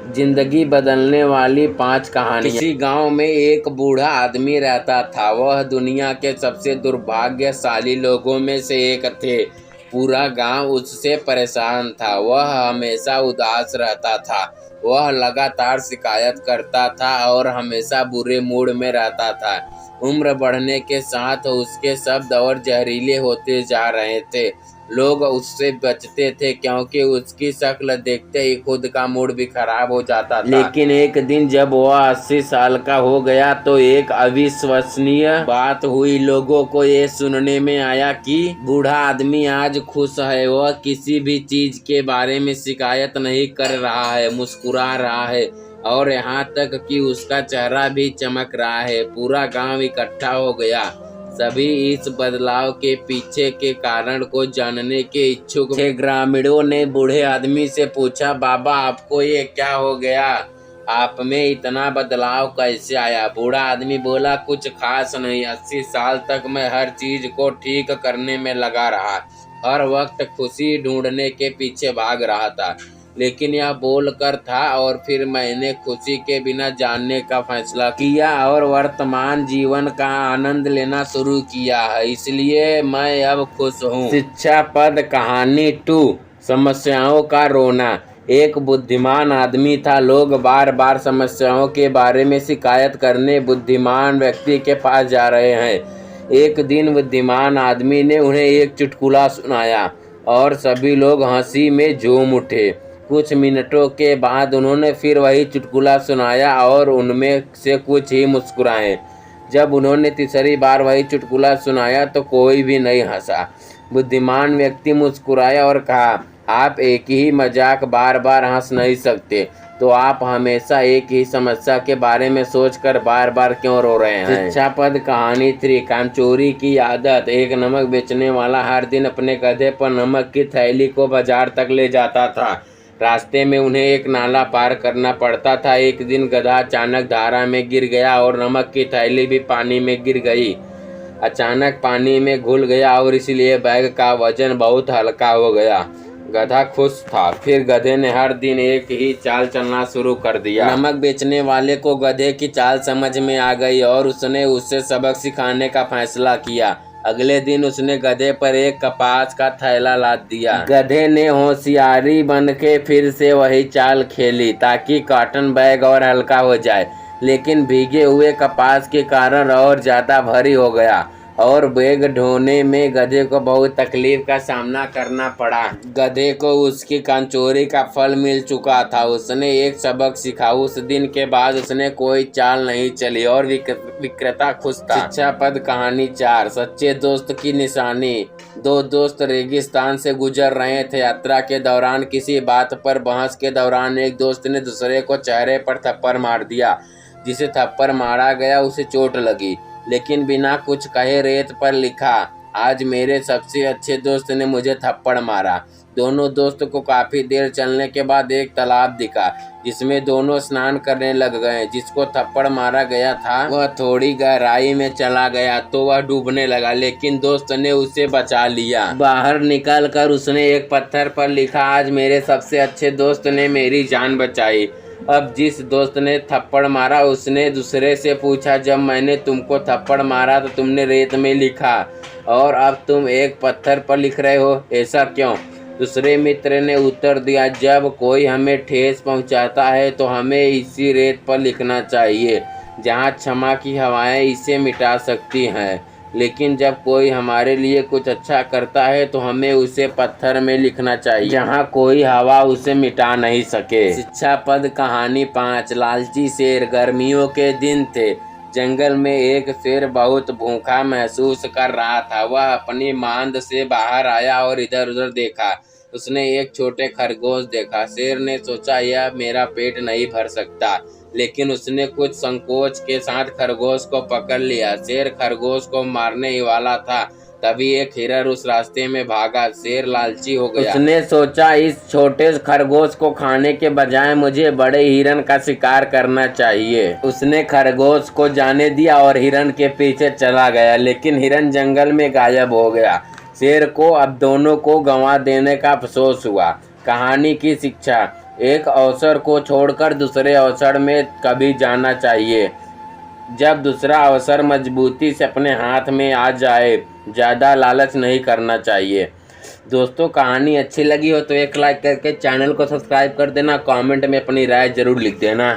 जिंदगी बदलने वाली 5 कहानियां। किसी गांव में एक बूढ़ा आदमी रहता था। वह दुनिया के सबसे दुर्भाग्यशाली लोगों में से एक थे। पूरा गांव उससे परेशान था। वह हमेशा उदास रहता था। वह लगातार शिकायत करता था और हमेशा बुरे मूड में रहता था। उम्र बढ़ने के साथ उसके शब्द और जहरीले होते जा रहे थे। लोग उससे बचते थे क्योंकि उसकी शक्ल देखते ही खुद का मूड भी खराब हो जाता था। लेकिन एक दिन जब वह 80 साल का हो गया तो एक अविश्वसनीय बात हुई। लोगों को ये सुनने में आया कि बूढ़ा आदमी आज खुश है। वह किसी भी चीज के बारे में शिकायत नहीं कर रहा है, मुस्कुरा रहा है और यहाँ तक कि उसका चेहरा भी चमक रहा है। पूरा गांव इकट्ठा हो गया। सभी इस बदलाव के पीछे के कारण को जानने के इच्छुक थे। ग्रामीणों ने बूढ़े आदमी से पूछा, बाबा आपको ये क्या हो गया? आप में इतना बदलाव कैसे आया? बूढ़ा आदमी बोला, कुछ खास नहीं। 80 साल तक मैं हर चीज को ठीक करने में लगा रहा, हर वक्त खुशी ढूंढने के पीछे भाग रहा था, लेकिन यह बोलकर था और फिर मैंने खुशी के बिना जानने का फैसला किया और वर्तमान जीवन का आनंद लेना शुरू किया है, इसलिए मैं अब खुश हूँ। शिक्षाप्रद कहानी 2, समस्याओं का रोना। एक बुद्धिमान आदमी था। लोग बार बार समस्याओं के बारे में शिकायत करने बुद्धिमान व्यक्ति के पास जा रहे हैं। एक दिन बुद्धिमान आदमी ने उन्हें एक चुटकुला सुनाया और सभी लोग हंसी में झूम उठे। कुछ मिनटों के बाद उन्होंने फिर वही चुटकुला सुनाया और उनमें से कुछ ही मुस्कुराए। जब उन्होंने तीसरी बार वही चुटकुला सुनाया तो कोई भी नहीं हंसा। बुद्धिमान व्यक्ति मुस्कुराया और कहा, आप एक ही मजाक बार बार हंस नहीं सकते, तो आप हमेशा एक ही समस्या के बारे में सोचकर बार बार क्यों रो रहे हैं? शिक्षाप्रद कहानी 3, कामचोरी की आदत। एक नमक बेचने वाला हर दिन अपने गधे पर नमक की थैली को बाजार तक ले जाता था। रास्ते में उन्हें एक नाला पार करना पड़ता था। एक दिन गधा अचानक धारा में गिर गया और नमक की थैली भी पानी में गिर गई। अचानक पानी में घुल गया और इसलिए बैग का वजन बहुत हल्का हो गया। गधा खुश था। फिर गधे ने हर दिन एक ही चाल चलना शुरू कर दिया। नमक बेचने वाले को गधे की चाल समझ में आ गई और उसने उससे सबक सिखाने का फैसला किया। अगले दिन उसने गधे पर एक कपास का थैला लाद दिया। गधे ने होशियारी बन के फिर से वही चाल खेली ताकि कॉटन बैग और हल्का हो जाए, लेकिन भीगे हुए कपास के कारण और ज्यादा भारी हो गया और बैग ढोने में गधे को बहुत तकलीफ का सामना करना पड़ा। गधे को उसकी कामचोरी का फल मिल चुका था। उसने एक सबक सीखा। उस दिन के बाद उसने कोई चाल नहीं चली और विक्रेता खुश था। शिक्षाप्रद कहानी 4, सच्चे दोस्त की निशानी। 2 दोस्त रेगिस्तान से गुजर रहे थे। यात्रा के दौरान किसी बात पर बहस के दौरान एक दोस्त ने दूसरे को चेहरे पर थप्पड़ मार दिया। जिसे थप्पड़ मारा गया उसे चोट लगी, लेकिन बिना कुछ कहे रेत पर लिखा, आज मेरे सबसे अच्छे दोस्त ने मुझे थप्पड़ मारा। दोनों दोस्त को काफी देर चलने के बाद एक तालाब दिखा जिसमें दोनों स्नान करने लग गए। जिसको थप्पड़ मारा गया था वह थोड़ी गहराई में चला गया तो वह डूबने लगा, लेकिन दोस्त ने उसे बचा लिया। बाहर निकल कर उसने एक पत्थर पर लिखा, आज मेरे सबसे अच्छे दोस्त ने मेरी जान बचाई। अब जिस दोस्त ने थप्पड़ मारा उसने दूसरे से पूछा, जब मैंने तुमको थप्पड़ मारा तो तुमने रेत में लिखा और अब तुम एक पत्थर पर लिख रहे हो, ऐसा क्यों? दूसरे मित्र ने उत्तर दिया, जब कोई हमें ठेस पहुंचाता है तो हमें इसी रेत पर लिखना चाहिए जहां क्षमा की हवाएं इसे मिटा सकती हैं, लेकिन जब कोई हमारे लिए कुछ अच्छा करता है तो हमें उसे पत्थर में लिखना चाहिए जहां कोई हवा उसे मिटा नहीं सके। शिक्षाप्रद कहानी 5, लालची शेर। गर्मियों के दिन थे। जंगल में एक शेर बहुत भूखा महसूस कर रहा था। वह अपनी मांद से बाहर आया और इधर उधर देखा। उसने एक छोटे खरगोश देखा। शेर ने सोचा, यह मेरा पेट नहीं भर सकता, लेकिन उसने कुछ संकोच के साथ खरगोश को पकड़ लिया। शेर खरगोश को मारने ही वाला था, तभी एक हिरण उस रास्ते में भागा। शेर लालची हो गया। उसने सोचा, इस छोटे खरगोश को खाने के बजाय मुझे बड़े हिरण का शिकार करना चाहिए। उसने खरगोश को जाने दिया और हिरण के पीछे चला गया, लेकिन हिरण जंगल में गायब हो गया। शेर को अब दोनों को गंवा देने का अफसोस हुआ। कहानी की शिक्षा। एक अवसर को छोड़कर दूसरे अवसर में कभी जाना चाहिए जब दूसरा अवसर मजबूती से अपने हाथ में आ जाए। ज़्यादा लालच नहीं करना चाहिए। दोस्तों, कहानी अच्छी लगी हो तो एक लाइक करके चैनल को सब्सक्राइब कर देना। कमेंट में अपनी राय ज़रूर लिख देना।